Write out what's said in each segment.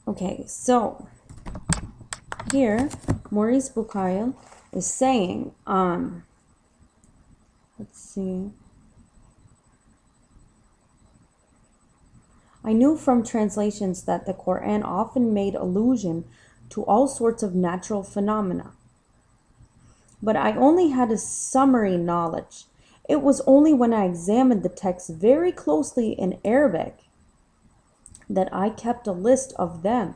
Okay, so here Maurice Bucaille is saying, let's see. I knew from translations that the Quran often made allusion to all sorts of natural phenomena, but I only had a summary knowledge. It was only when I examined the text very closely in Arabic that I kept a list of them,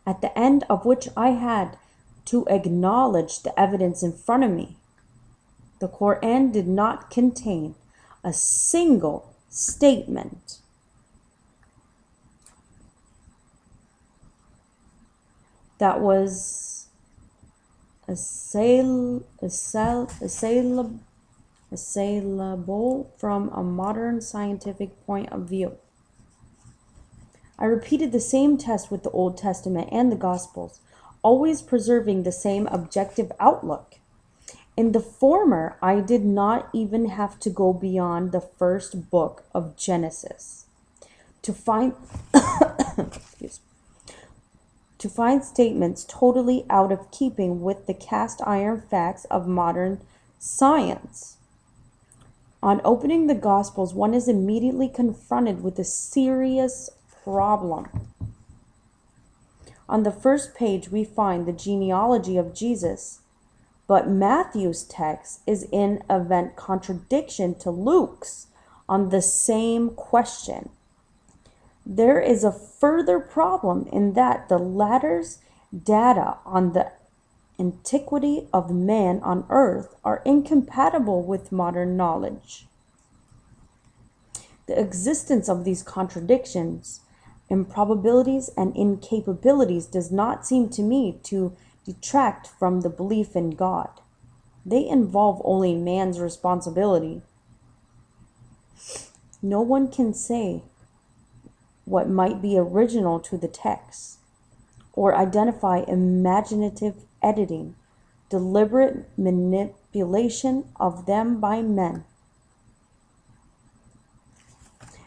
at the end of which I had to acknowledge the evidence in front of me. The Quran did not contain a single statement that was assailable from a modern scientific point of view. I repeated the same test with the Old Testament and the Gospels, always preserving the same objective outlook. In the former, I did not even have to go beyond the first book of Genesis to find to find statements totally out of keeping with the cast iron facts of modern science. On opening the Gospels, one is immediately confronted with a serious problem. On the first page, we find the genealogy of Jesus, but Matthew's text is in event contradiction to Luke's on the same question. There is a further problem in that the latter's data on the antiquity of man on earth are incompatible with modern knowledge. The existence of these contradictions, improbabilities, and incapabilities does not seem to me to detract from the belief in God. They involve only man's responsibility. No one can say what might be original to the text, or identify imaginative editing, deliberate manipulation of them by men.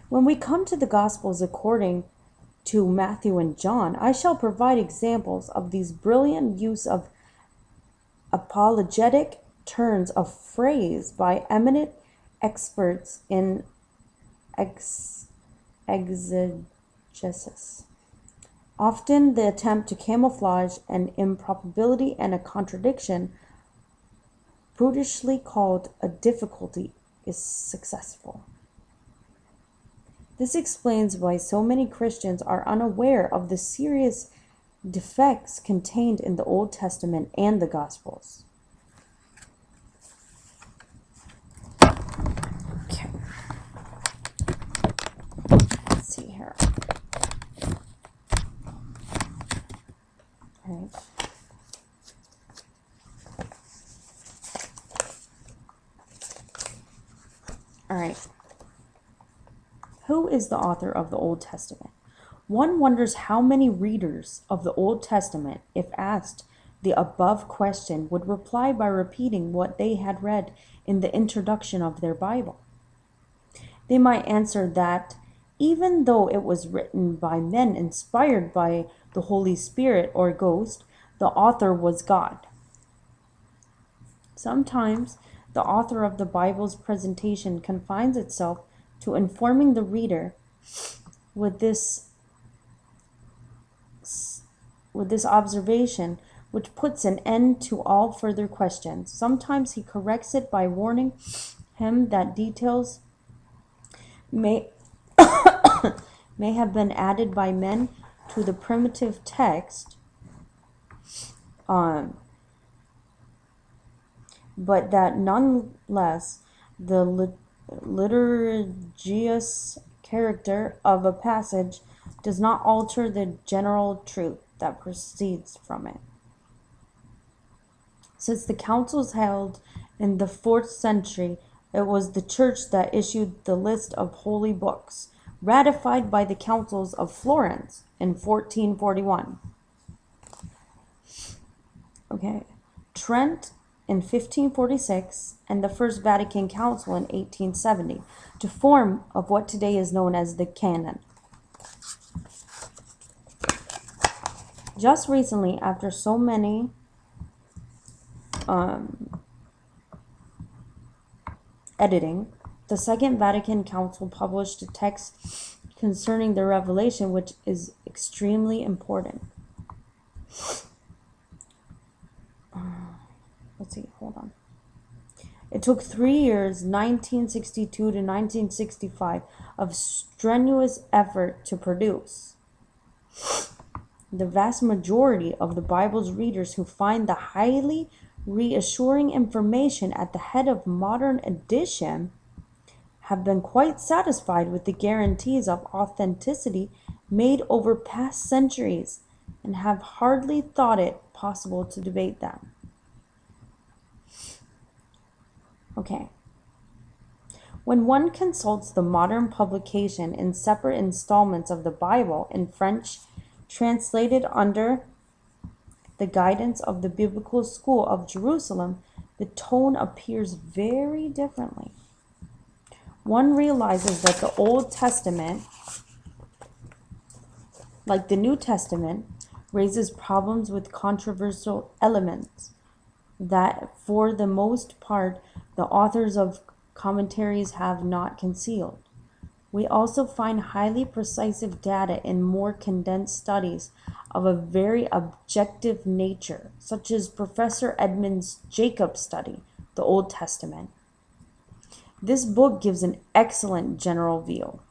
When we come to the Gospels according to Matthew and John, I shall provide examples of these brilliant use of apologetic turns of phrase by eminent experts in exegesis. Often the attempt to camouflage an improbability and a contradiction, prudishly called a difficulty, is successful. This explains why so many Christians are unaware of the serious defects contained in the Old Testament and the Gospels. Okay. Let's see here. All right. All right. Who is the author of the Old Testament? One wonders how many readers of the Old Testament, if asked the above question, would reply by repeating what they had read in the introduction of their Bible. They might answer that even though it was written by men inspired by the Holy Spirit or Ghost, the author was God. Sometimes the author of the Bible's presentation confines itself to informing the reader with this observation, which puts an end to all further questions. Sometimes he corrects it by warning him that details may have been added by men to the primitive text, but that nonetheless the liturgious character of a passage does not alter the general truth that proceeds from it. Since the councils held in the 4th century, it was the church that issued the list of holy books, ratified by the councils of Florence in 1441. Okay, Trent in 1546 and the First Vatican Council in 1870 to form of what today is known as the canon. Just recently, after so many editing, the Second Vatican Council published a text concerning the revelation, which is extremely important. Let's see, hold on. It took 3 years, 1962 to 1965, of strenuous effort to produce. The vast majority of the Bible's readers who find the highly reassuring information at the head of modern edition have been quite satisfied with the guarantees of authenticity made over past centuries and have hardly thought it possible to debate them. Okay. When one consults the modern publication in separate installments of the Bible in French, translated under the guidance of the Biblical School of Jerusalem, the tone appears very differently. One realizes that the Old Testament, like the New Testament, raises problems with controversial elements that, for the most part, the authors of commentaries have not concealed. We also find highly precise data in more condensed studies of a very objective nature, such as Professor Edmund Jacobs' study, The Old Testament. This book gives an excellent general view.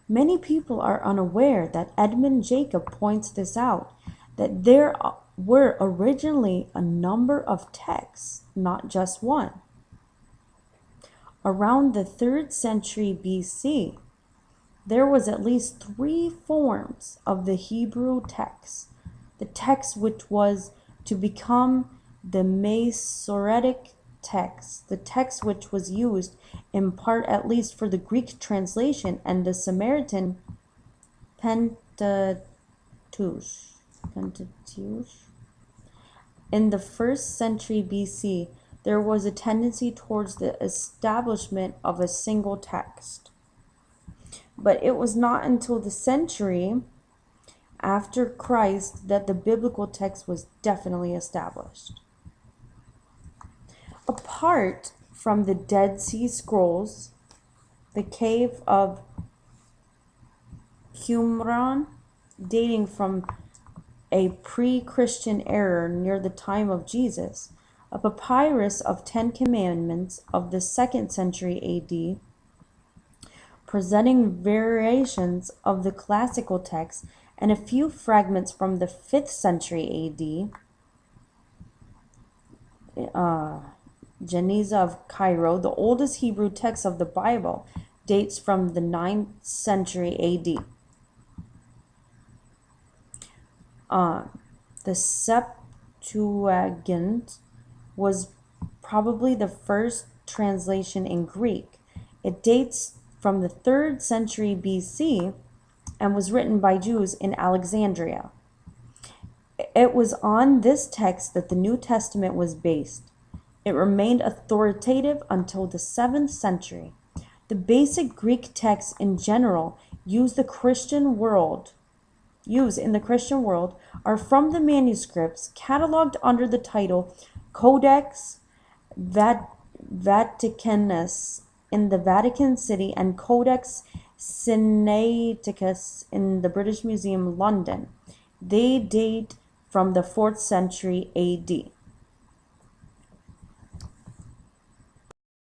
Many people are unaware that Edmund Jacob points this out, that there were originally a number of texts, not just one. Around the 3rd century BC, there was at least 3 forms of the Hebrew text. The text which was to become the Masoretic text, the text which was used in part at least for the Greek translation, and the Samaritan Pentateuch. In the 1st century BC, there was a tendency towards the establishment of a single text. But it was not until the century after Christ that the biblical text was definitely established. Apart from the Dead Sea Scrolls, the cave of Qumran, dating from a pre-Christian era near the time of Jesus, a papyrus of 10 Commandments of the 2nd century AD, presenting variations of the classical text, and a few fragments from the 5th century AD. Geniza of Cairo, the oldest Hebrew text of the Bible, dates from the 9th century AD. The Septuagint was probably the first translation in Greek. It dates from the 3rd century BC and was written by Jews in Alexandria. It was on this text that the New Testament was based. It remained authoritative until the 7th century. The basic Greek texts in general used in the Christian world are from the manuscripts cataloged under the title Codex Vaticanus in the Vatican City and Codex Sinaiticus in the British Museum, London. They date from the 4th century AD.